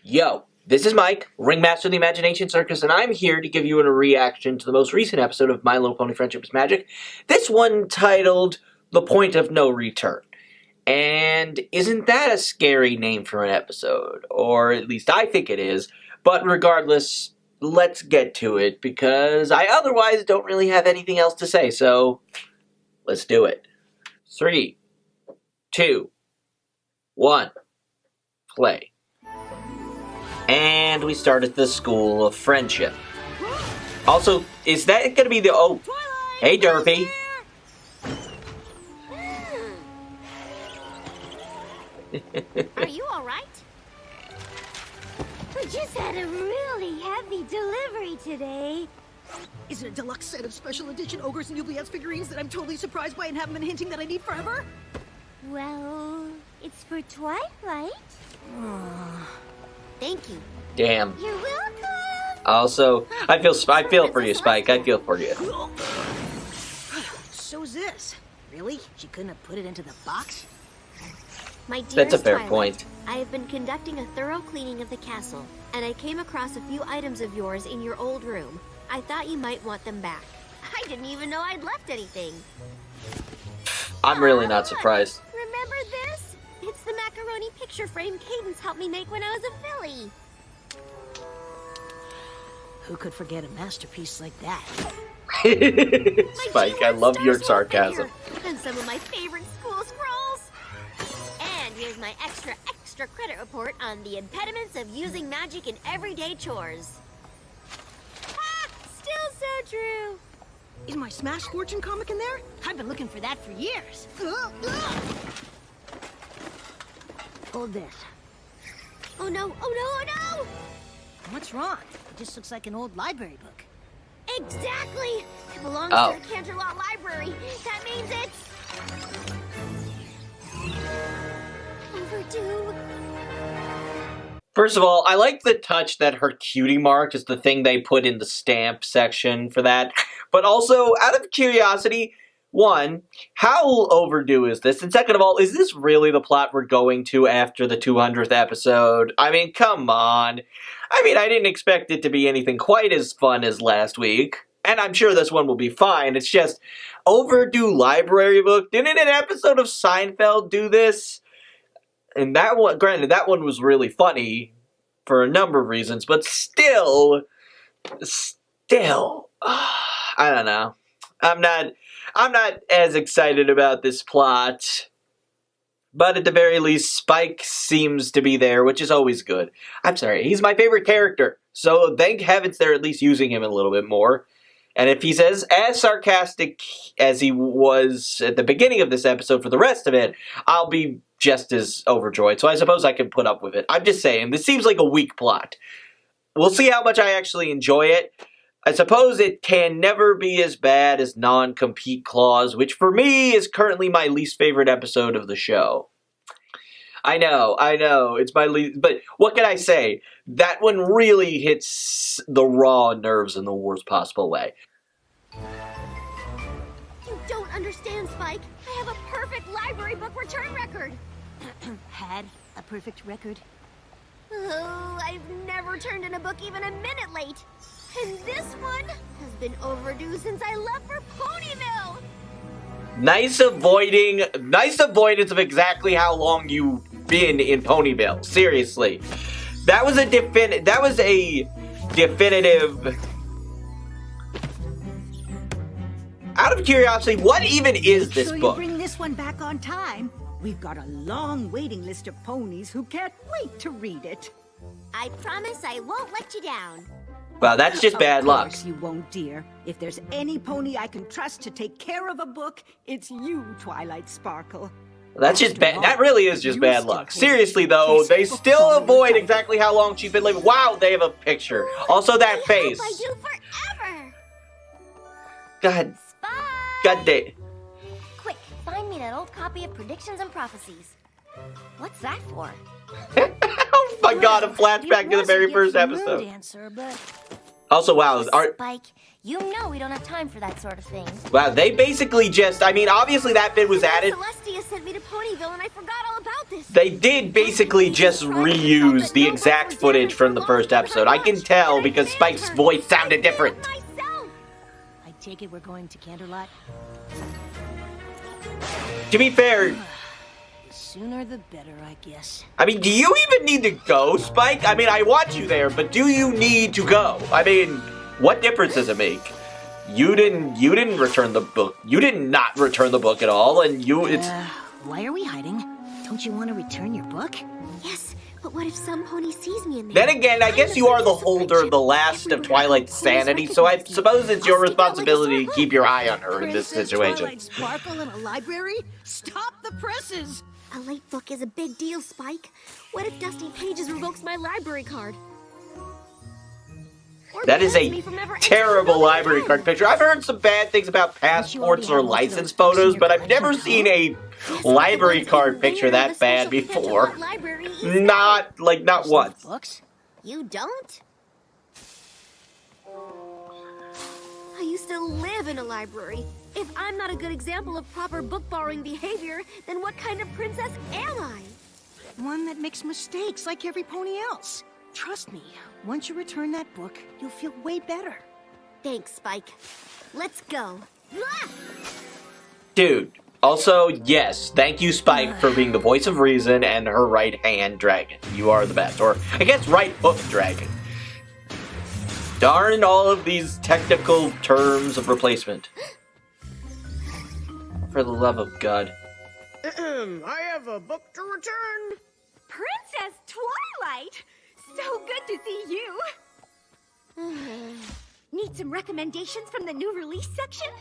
Yo, this is Mike, Ringmaster of the Imagination Circus, and I'm here to give you a reaction to the most recent episode of My Little Pony Friendship is Magic. This one titled The Point of No Return. And isn't that a scary name for an episode? Or at least I think it is. But regardless, let's get to it, because I otherwise don't really have anything else to say, so let's do it. 3, 2, 1, play. And we start at the School of Friendship. Also, is that going to be the... Oh, hey, Derpy. Are you alright? We just had a really heavy delivery today. Is it a deluxe set of special edition ogres and oubliettes figurines that I'm totally surprised by and haven't been hinting that I need forever? Well, it's for Twilight. Thank you. Damn. You're welcome. Also, I feel for you, Spike. I feel for you. So's this. Really? She couldn't have put it into the box? My dearest That's a fair Twilight, point. I have been conducting a thorough cleaning of the castle, and I came across a few items of yours in your old room. I thought you might want them back. I didn't even know I'd left anything. I'm really not surprised. Remember this? It's the macaroni picture frame Cadence helped me make when I was a filly. Who could forget a masterpiece like that? Spike, I love your sarcasm. And some of my favorite school scrolls. And here's my extra credit report on the impediments of using magic in everyday chores. Ah, still so true. Is my Smash Fortune comic in there? I've been looking for that for years. Hold this. Oh no, oh no, oh no! What's wrong? It just looks like an old library book. Exactly! It belongs Oh. to the Canterlot Library. That means it's... overdue. First of all, I like the touch that her cutie mark is the thing they put in the stamp section for that. But also, out of curiosity, one, how overdue is this? And second of all, is this really the plot we're going to after the 200th episode? I mean, come on. I mean, I didn't expect it to be anything quite as fun as last week. And I'm sure this one will be fine. It's just, overdue library book. Didn't an episode of Seinfeld do this? And that one, granted, that one was really funny for a number of reasons, but still, I don't know. I'm not as excited about this plot, but at the very least, Spike seems to be there, which is always good. I'm sorry, he's my favorite character, so thank heavens they're at least using him a little bit more. And if he's as sarcastic as he was at the beginning of this episode for the rest of it, I'll be just as overjoyed. So I suppose I can put up with it. I'm just saying, this seems like a weak plot. We'll see how much I actually enjoy it. I suppose it can never be as bad as Non-Compete Clause, which for me is currently my least favorite episode of the show. I know, it's my least, but what can I say? That one really hits the raw nerves in the worst possible way. You don't understand, Spike. I have a perfect library book return record. Had a perfect record? Oh, I've never turned in a book even a minute late. And this one has been overdue since I left for Ponyville. Nice avoidance of exactly how long you've been in Ponyville. Seriously. That was a definitive... Out of curiosity, what even is this Make book? sure you bring this one back on time. We've got a long waiting list of ponies who can't wait to read it. I promise I won't let you down. Well, that's just bad luck. Of course you won't, dear. If there's any pony I can trust to take care of a book, it's you, Twilight Sparkle. That's just bad. That really is just bad luck. Seriously, though, they still avoid exactly how long she's been living. Wow, they have a picture. Also, that face. I do forever. God. Spike! God damn. Quick, find me that old copy of Predictions and Prophecies. What's that for? Oh my god, a flashback to the very first episode. Answer, but Also, wow, Spike, you know we don't have time for that sort of thing. wow, they basically just, I mean, obviously that bit was added. Celestia sent me to Ponyville and I forgot all about this. They did basically just reuse the exact footage from the first episode. I can tell because Spike's voice sounded different. I take it we're going to Canterlot? To be fair, The sooner the better, I guess. I mean, do you even need to go, Spike? I mean, I want you there, but do you need to go? I mean, what difference does it make? You didn't return the book. You did not return the book at all, and Why are we hiding? Don't you want to return your book? Yes, but what if some pony sees me in there? Then again, I guess you are the holder of the last of Twilight's sanity, so I suppose it's your responsibility to keep your eye on her in this situation. Twilight Sparkle in a library? Stop the presses! A late book is a big deal, Spike. What if Dusty Pages revokes my library card? Or That is bans a me from ever entering terrible the building library again? card picture. I've heard some bad things about passports or license photos, but I've never seen a library card picture that bad before. Not once. Books? You don't? I used to live in a library. If I'm not a good example of proper book borrowing behavior, then what kind of princess am I? One that makes mistakes like every pony else. Trust me, once you return that book, you'll feel way better. Thanks, Spike. Let's go. Ah! Dude, also, yes, thank you, Spike, for being the voice of reason and her right-hand dragon. You are the best. Or, I guess, right-hoof dragon. Darn all of these technical terms of replacement. For the love of God. I have a book to return. Princess Twilight! So good to see you. Need some recommendations from the new release section?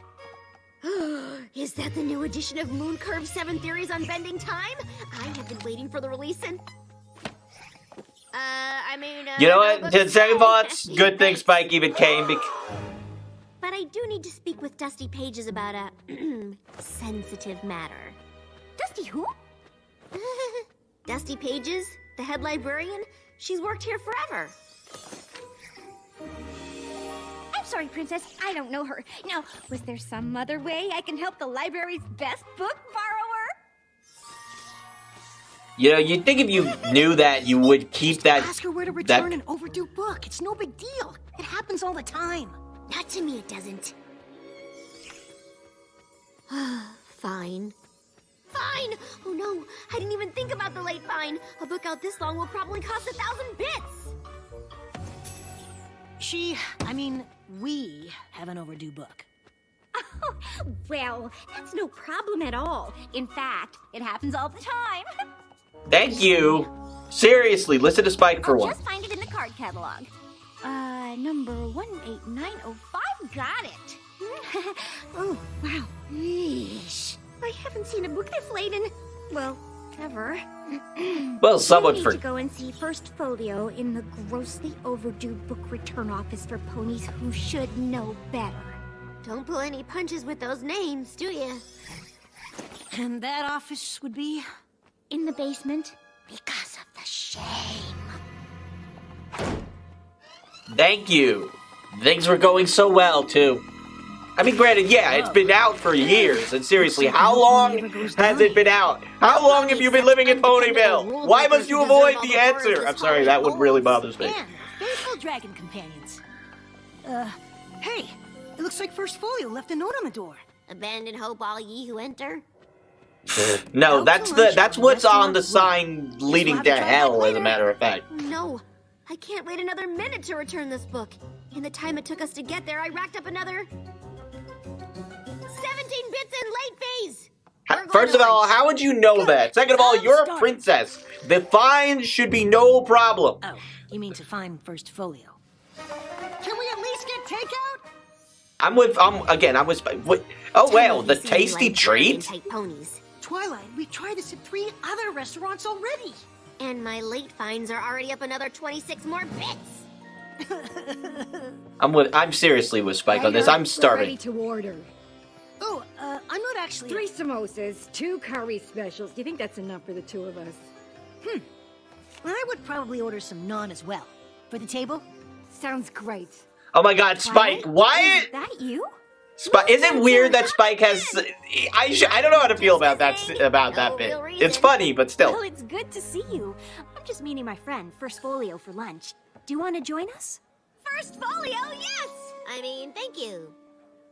Is that the new edition of Moon Curve 7 Theories on Bending Time? I have been waiting for the release and... You know what? To second thoughts, good thing Spike even came. But I do need to speak with Dusty Pages about a sensitive matter. Dusty who? Dusty Pages, the head librarian, she's worked here forever. I'm sorry, Princess, I don't know her. Now, was there some other way I can help the library's best book borrower? You know, you'd think if you knew that, you would keep that... Ask her where to return an overdue book. It's no big deal. It happens all the time. Not to me, it doesn't. Fine. Fine! Oh no, I didn't even think about the late fine. A book out this long will probably cost 1,000 bits. We have an overdue book. Oh, well, that's no problem at all. In fact, it happens all the time. Thank you. Seriously, listen to Spike for I'll one. just find it in the card catalog. Number 18905, got it. Oh, wow. Yeesh. I haven't seen a book this late in, well, ever. Well, someone You for... need to go and see First Folio in the grossly overdue book return office for ponies who should know better. Don't pull any punches with those names, do you? And that office would be? In the basement. Because of the shame. Thank you. Things were going so well, too. I mean, granted, yeah, it's been out for years, and seriously, how long has it been out? How long have you been living in Ponyville? Why must you avoid the answer? I'm sorry, that one really bothers me. And faithful dragon companions. Hey, it looks like First Folio left a note on the door. Abandon hope, all ye who enter. No, that's what's on the sign leading to hell, as a matter of fact. No, I can't wait another minute to return this book. In the time it took us to get there, I racked up another 17 bits in late fees. First of all, how would you know that? Second of all, you're a princess. The fine should be no problem. Oh, you mean to find First Folio? Can we at least get takeout? I'm with what? Oh, well, the tasty treat? Type ponies. Twilight, we've tried this at 3 other restaurants already. And my late fines are already up another 26 more bits. I'm seriously with Spike on this. I'm starving. Ready to order. Oh, I'm not actually... 3 samosas, 2 curry specials. Do you think that's enough for the 2 of us? I would probably order some naan as well. For the table? Sounds great. Oh my God, Spike! Why? Is that you? Is it weird that Spike has? I don't know how to feel about that bit. It's funny, but still. Well, it's good to see you. I'm just meeting my friend, First Folio, for lunch. Do you want to join us? First Folio, yes! I mean, thank you.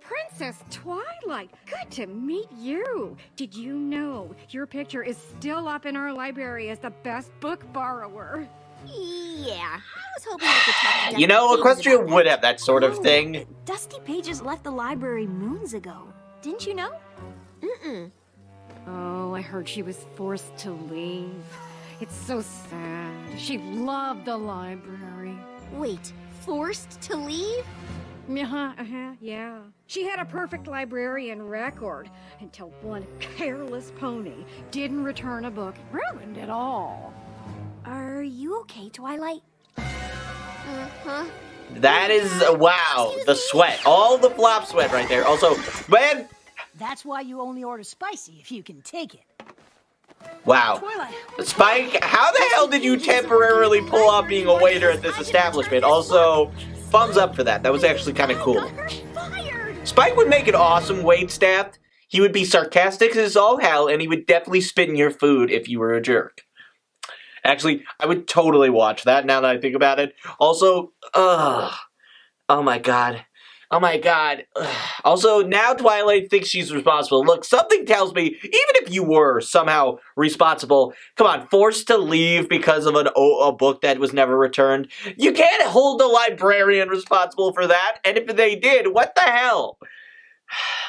Princess Twilight, good to meet you. Did you know your picture is still up in our library as the best book borrower? Yeah, I was hoping I could talk to You know, Dusty Pages Equestria about would that. have that sort of thing. Dusty Pages left the library moons ago. Didn't you know? Mm-mm. Oh, I heard she was forced to leave. It's so sad. She loved the library. Wait, forced to leave? Yeah. She had a perfect librarian record until one careless pony didn't return a book. Ruined it all. Are you okay, Twilight? Uh-huh. That is wow, the sweat, all the flop sweat right there. Also, man, That's why you only order spicy if you can take it. wow. Twilight. Spike, how the hell did you temporarily pull off being a waiter at this establishment? Also, thumbs up for that. That was actually kind of cool. Spike would make an awesome waitstaff. He would be sarcastic as all hell, and he would definitely spit in your food if you were a jerk. Actually, I would totally watch that now that I think about it. Also, oh my god. Oh my god. Also, now Twilight thinks she's responsible. Look, something tells me, even if you were somehow responsible, come on, forced to leave because of a book that was never returned, you can't hold the librarian responsible for that. And if they did, what the hell?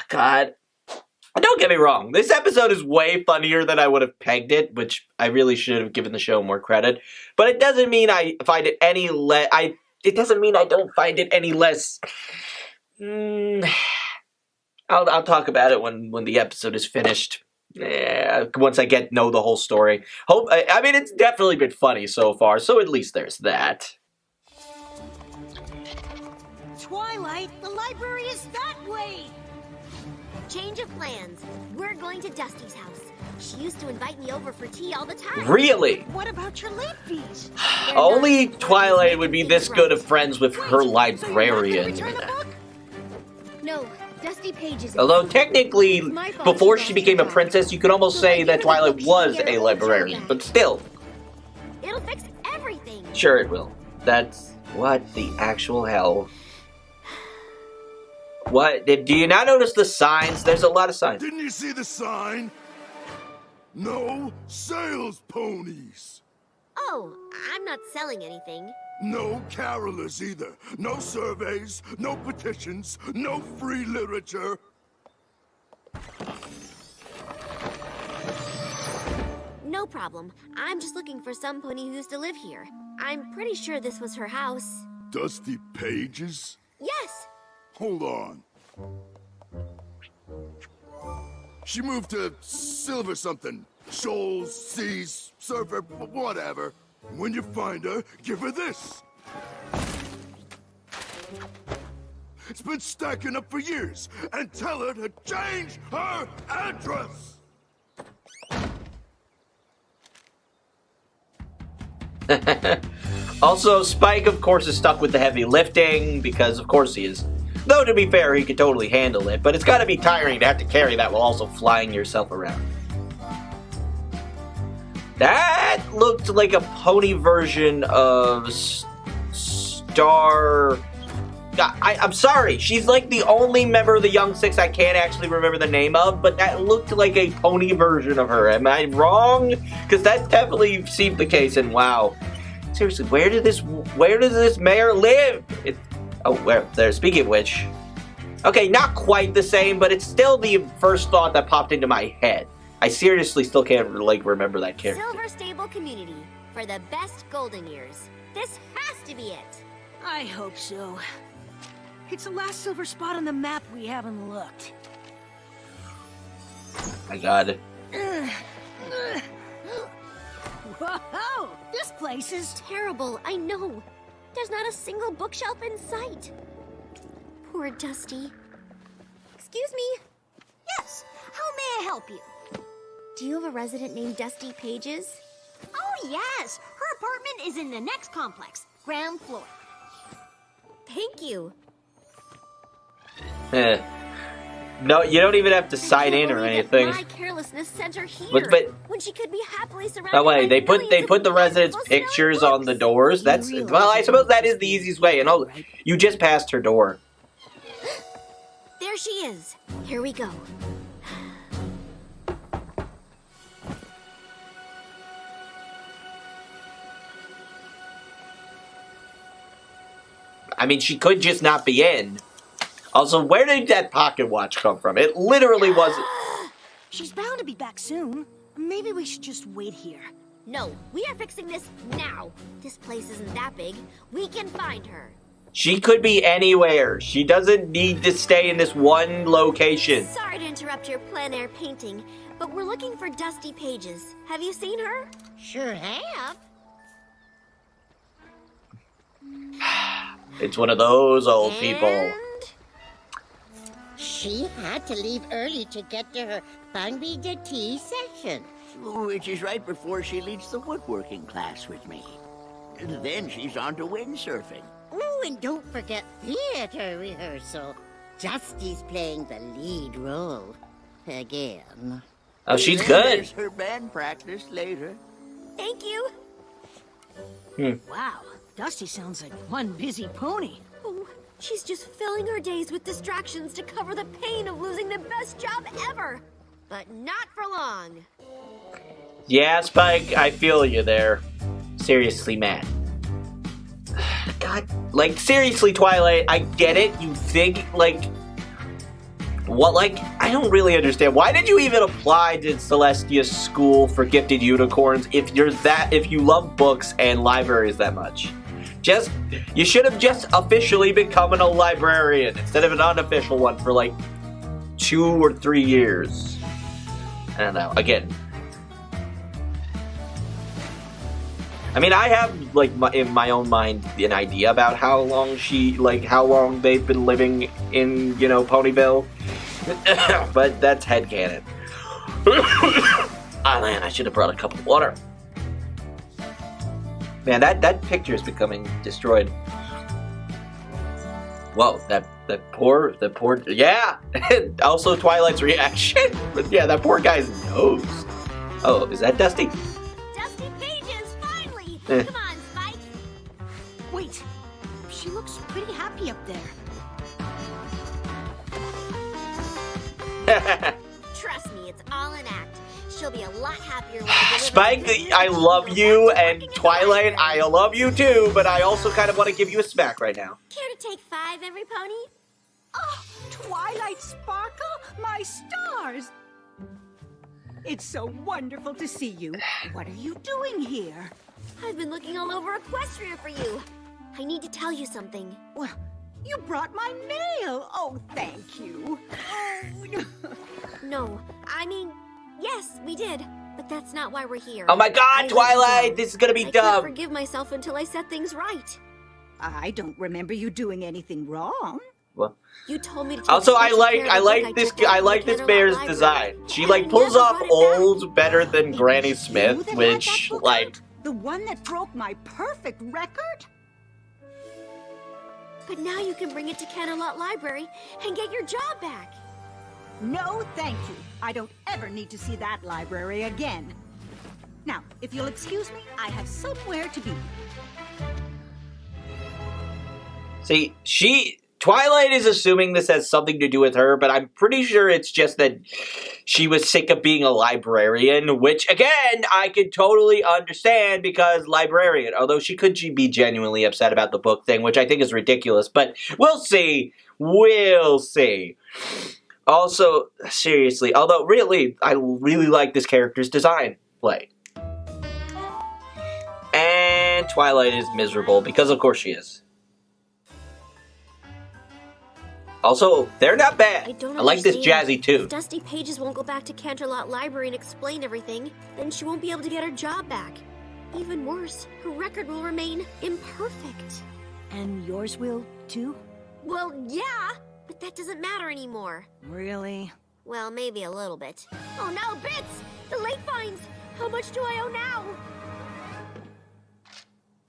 God. Don't get me wrong, this episode is way funnier than I would have pegged it, which I really should have given the show more credit. But it doesn't mean I find it any less. It doesn't mean I don't find it any less. I'll talk about it when the episode is finished. Once I know the whole story. I mean, it's definitely been funny so far, so at least there's that. Twilight, the library is that way. Change of plans. We're going to Dusty's house. She used to invite me over for tea all the time. Really? What about your late fees? Only Twilight would be this good of friends with her librarian. No, Dusty Pages. Although technically, before she became a princess, you could almost say that Twilight was a librarian, but still. It'll fix everything. Sure it will. That's... what the actual hell? What? Do you not notice the signs? There's a lot of signs. Didn't you see the sign? No sales ponies. Oh, I'm not selling anything. No carolers either. No surveys, no petitions, no free literature. No problem. I'm just looking for some pony who used to live here. I'm pretty sure this was her house. Dusty Pages? Yes! Hold on. She moved to Silver something. Shoals, Seas, Surfer, whatever. When you find her, give her this. It's been stacking up for years. And tell her to change her address. Also, Spike, of course, is stuck with the heavy lifting, because of course he is. Though, to be fair, he could totally handle it, but it's gotta be tiring to have to carry that while also flying yourself around. That looked like a pony version of Star... I'm sorry, she's like the only member of the Young Six I can't actually remember the name of, but that looked like a pony version of her. Am I wrong? Because that definitely seemed the case, and wow. Seriously, where does this mayor live? Where there? Speaking of which, okay, not quite the same, but it's still the first thought that popped into my head. I seriously still can't remember that character. Silver Stable Community for the best golden years. This has to be it. I hope so. It's the last silver spot on the map we haven't looked. My God. Whoa! This place is... Terrible, I know. There's not a single bookshelf in sight. Poor Dusty. Excuse me? Yes. How may I help you? Do you have a resident named Dusty Pages? Oh, yes. Her apartment is in the next complex, ground floor. Thank you. No, you don't even have to sign in or Believe that anything. My carelessness sent her here. But when she could be happily surrounded no way, by they put millions of the residents' wonderful pictures smelling on the books. doors. You That's realize well, I it suppose might that just is the be easiest way. And right? you just passed her door. There she is. Here we go. I mean, she could just not be in. Also, where did that pocket watch come from? It literally wasn't. She's bound to be back soon. Maybe we should just wait here. No, we are fixing this now. This place isn't that big. We can find her. She could be anywhere. She doesn't need to stay in this one location. Sorry to interrupt your plein air painting, but we're looking for Dusty Pages. Have you seen her? Sure have. It's one of those old people. And She had to leave early to get to her Bungby de Tea session. Which is right before she leads the woodworking class with me. Then she's on to windsurfing. Oh, and don't forget theater rehearsal. Dusty's playing the lead role. Again. Oh, she's Then good. There's her band practice later. thank you. Wow, Dusty sounds like one busy pony. Oh, she's just filling her days with distractions to cover the pain of losing the best job ever. But not for long. Yeah, Spike, I feel you there. Seriously, man. God, like, seriously, Twilight, I get it. You think, like, what, like, I don't really understand. Why did you even apply to Celestia's school for gifted unicorns if you love books and libraries that much? You should have just officially become a librarian instead of an unofficial one for, like, 2 or 3 years. I don't know. Again, I mean, I have, like, in my own mind, an idea about how long they've been living in, Ponyville. But that's headcanon. Ah, man, I should have brought a cup of water. Man, that picture is becoming destroyed. Whoa, that poor, yeah! Also Twilight's reaction. But yeah, that poor guy's nose. Oh, is that Dusty? Dusty Pages, finally! Eh. Come on, Spike. Wait, she looks pretty happy up there. Trust me, it's all an act. She'll be a lot happier when I deliver Spike, the good I news. love She'll you, go back to and working in the Twilight, library. I love you too, but I also kind of want to give you a smack right now. Care to take 5, every pony? Oh, Twilight Sparkle, my stars! It's so wonderful to see you. What are you doing here? I've been looking all over Equestria for you. I need to tell you something. Well, you brought my mail. Oh, thank you. Oh, No, I mean, yes, we did, but that's not why we're here. Oh my I god, let Twilight, you down. this is gonna be I can't dumb. forgive myself until I set things right. I don't remember you doing anything wrong. Well, You told me to take also, I special like care of the book this took out I from like the this Candlelight bear's Library, design. She and like I pulls never off brought it back. old better than It Granny was Smith, you that had which that book like out? The one that broke my perfect record? But now you can bring it to Candlelight Library and get your job back. No, thank you. I don't ever need to see that library again. Now, if you'll excuse me, I have somewhere to be. See, Twilight is assuming this has something to do with her, but I'm pretty sure it's just that she was sick of being a librarian, which, again, I could totally understand because librarian, although she could be genuinely upset about the book thing, which I think is ridiculous, but we'll see. We'll see. Also, seriously, although really, I really like this character's design. Like, and Twilight is miserable because, of course, she is. Also, they're not bad. I don't I like this understand. jazzy tune. If Dusty Pages won't go back to Canterlot Library and explain everything, then she won't be able to get her job back. Even worse, her record will remain imperfect. And yours will, too? Well, yeah, but that doesn't matter anymore. Really? Well, maybe a little bit. Oh no, Bits! The late fines! How much do I owe now?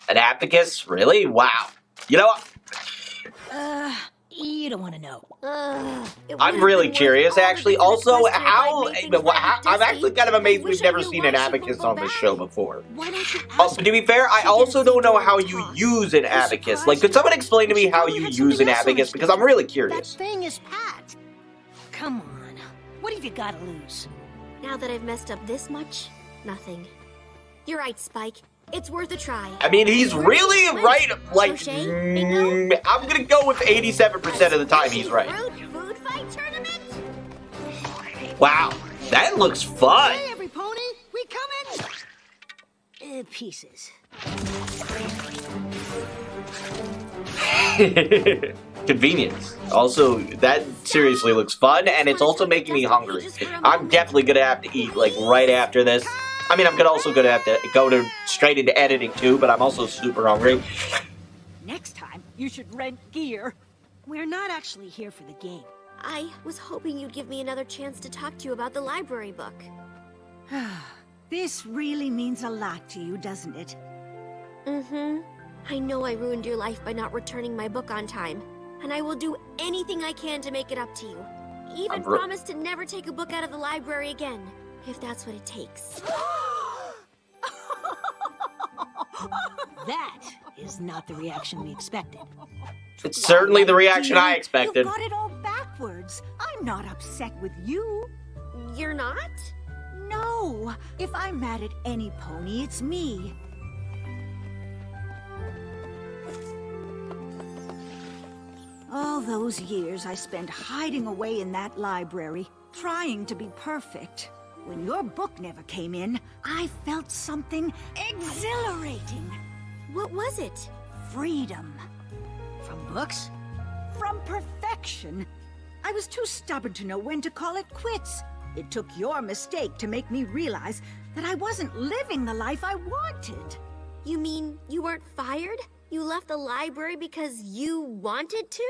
An abacus? Really? Wow. You know what? You don't want to know. I'm really curious, actually. Also, I'm actually kind of amazed we've never seen an abacus on this show before. Why don't you Oh, ask but to be fair, I also don't know how you use an abacus. Like, could someone explain to me how you use an abacus? Because I'm really That curious. thing is Pat. Come on. What have you got to lose? Now that I've messed up this much, nothing. You're right, Spike. It's worth a try. I mean, he's really right. Like, I'm gonna go with 87% of the time he's right. Food fight tournament? Wow, that looks fun. Hey, every pony, we come in pieces. Convenience. Also, that seriously looks fun, and it's also making me hungry. I'm definitely gonna have to eat, like, right after this. I mean, I'm also gonna have to go straight into editing, too, but I'm also super hungry. Next time, you should rent gear. We're not actually here for the game. I was hoping you'd give me another chance to talk to you about the library book. This really means a lot to you, doesn't it? Mm-hmm. I know I ruined your life by not returning my book on time, and I will do anything I can to make it up to you. Even promise to never take a book out of the library again, if that's what it takes. That is not the reaction we expected. It's certainly the reaction I expected. You've got it all backwards. I'm not upset with you. You're not? No. If I'm mad at any pony, it's me. All those years I spent hiding away in that library, trying to be perfect. When your book never came in, I felt something exhilarating. What was it? Freedom. From books? From perfection. I was too stubborn to know when to call it quits. It took your mistake to make me realize that I wasn't living the life I wanted. You mean you weren't fired? You left the library because you wanted to?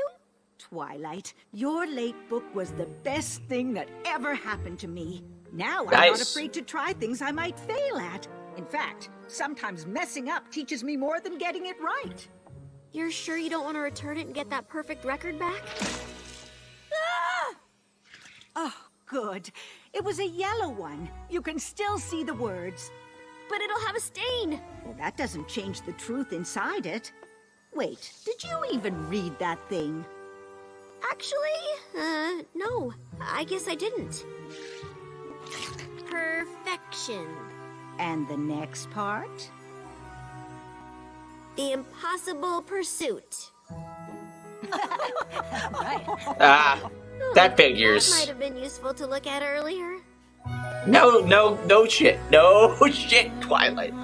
Twilight, your late book was the best thing that ever happened to me. Now I'm Nice. not afraid to try things I might fail at. In fact, sometimes messing up teaches me more than getting it right. You're sure you don't want to return it and get that perfect record back? Oh, good. It was a yellow one. You can still see the words. But it'll have a stain. Well, that doesn't change the truth inside it. Wait, did you even read that thing? Actually, no. I guess I didn't. Perfection. And the next part? The impossible pursuit. Right. Ah, that That figures. might have been useful to look at earlier. No shit. No shit, Twilight.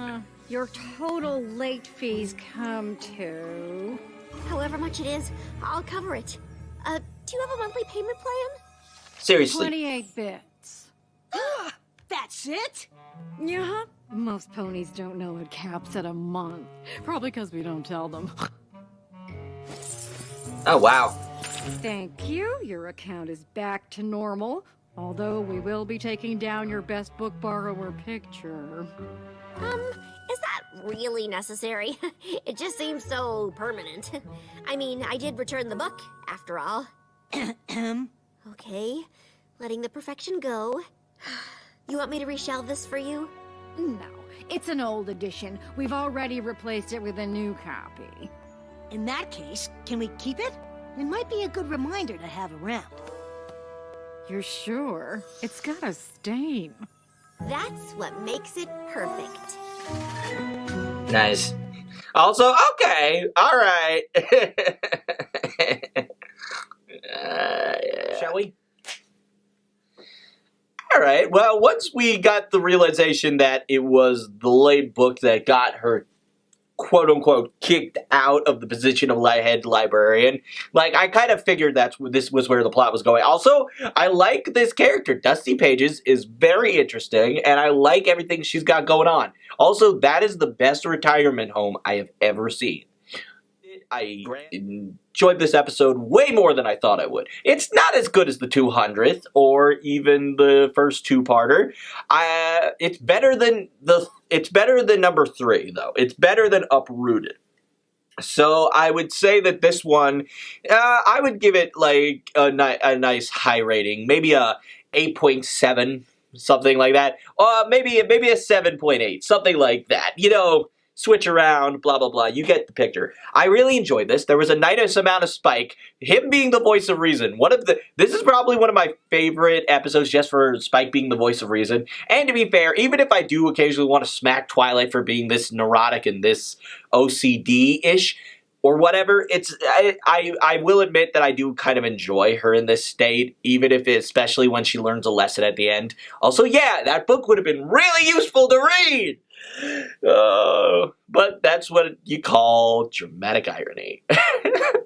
Your total late fees come to... However much it is, I'll cover it. Do you have a monthly payment plan? Seriously. 28 bits. That's it? Yeah, most ponies don't know it caps at a month. Probably because we don't tell them. Oh, wow. Thank you. Your account is back to normal. Although we will be taking down your best book borrower picture. Is that really necessary? It just seems so permanent. I mean, I did return the book, after all. Okay, letting the perfection go. You want me to reshelve this for you? No, it's an old edition. We've already replaced it with a new copy. In that case, can we keep it? It might be a good reminder to have around. You're sure? It's got a stain. That's what makes it perfect. Nice. Also, okay. All right. Shall we? All right. Well, once we got the realization that it was the late book that got her, quote unquote, kicked out of the position of head librarian, like, I kind of figured this was where the plot was going. Also, I like this character. Dusty Pages is very interesting, and I like everything she's got going on. Also, that is the best retirement home I have ever seen. I enjoyed this episode way more than I thought I would. It's not as good as the 200th or even the first two-parter. It's better than number 3 though. It's better than Uprooted. So I would say that this one, I would give it like a nice high rating, maybe a 8.7, something like that. Maybe a 7.8, something like that. You know, switch around, blah blah blah. You get the picture. I really enjoyed this. There was a nice amount of Spike. Him being the voice of reason. This is probably one of my favorite episodes just for Spike being the voice of reason. And to be fair, even if I do occasionally want to smack Twilight for being this neurotic and this OCD-ish or whatever, I will admit that I do kind of enjoy her in this state, even if especially when she learns a lesson at the end. Also, yeah, that book would have been really useful to read. But that's what you call dramatic irony.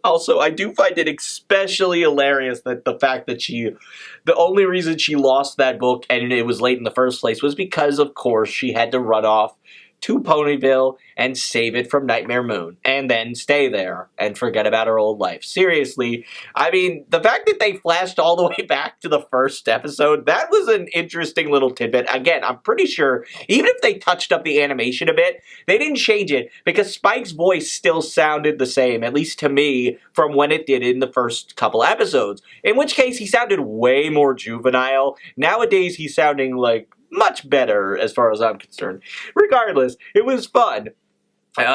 Also, I do find it especially hilarious that the fact that the only reason she lost that book and it was late in the first place was because, of course, she had to run off to Ponyville and save it from Nightmare Moon, and then stay there and forget about her old life. Seriously, I mean, the fact that they flashed all the way back to the first episode, that was an interesting little tidbit. Again, I'm pretty sure, even if they touched up the animation a bit, they didn't change it because Spike's voice still sounded the same, at least to me, from when it did in the first couple episodes. In which case, he sounded way more juvenile. Nowadays, he's sounding like much better as far as I'm concerned. Regardless, it was fun.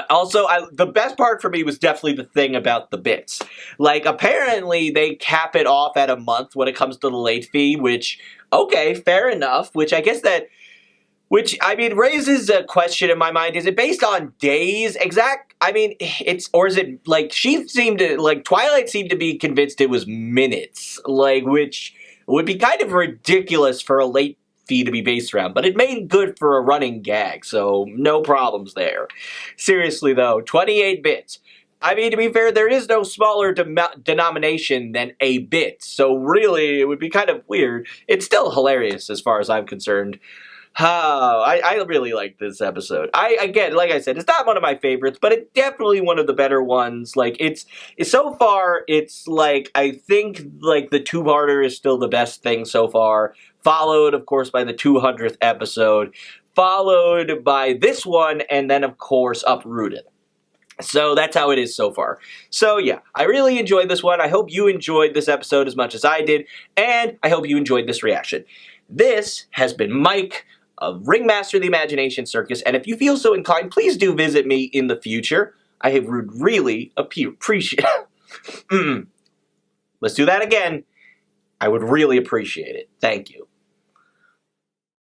Also, the best part for me was definitely the thing about the bits. Like, apparently they cap it off at a month when it comes to the late fee, which, okay, fair enough, which I mean, raises a question in my mind. Is it based on days? Or is it, like, Twilight seemed to be convinced it was minutes, like, which would be kind of ridiculous for a late fee to be based around, but it made good for a running gag, so no problems there. Seriously though, 28 bits. I mean, to be fair, there is no smaller denomination than a bit, so really, it would be kind of weird. It's still hilarious as far as I'm concerned. I really like this episode. Again, like I said, it's not one of my favorites, but it's definitely one of the better ones. Like, it's so far, it's like, I think, like, the two-parter is still the best thing so far, followed, of course, by the 200th episode, followed by this one, and then, of course, Uprooted. So that's how it is so far. So yeah, I really enjoyed this one. I hope you enjoyed this episode as much as I did, and I hope you enjoyed this reaction. This has been Mike of Ringmaster of the Imagination Circus, and if you feel so inclined, please do visit me in the future. I would really appreciate Let's do that again. I would really appreciate it. Thank you.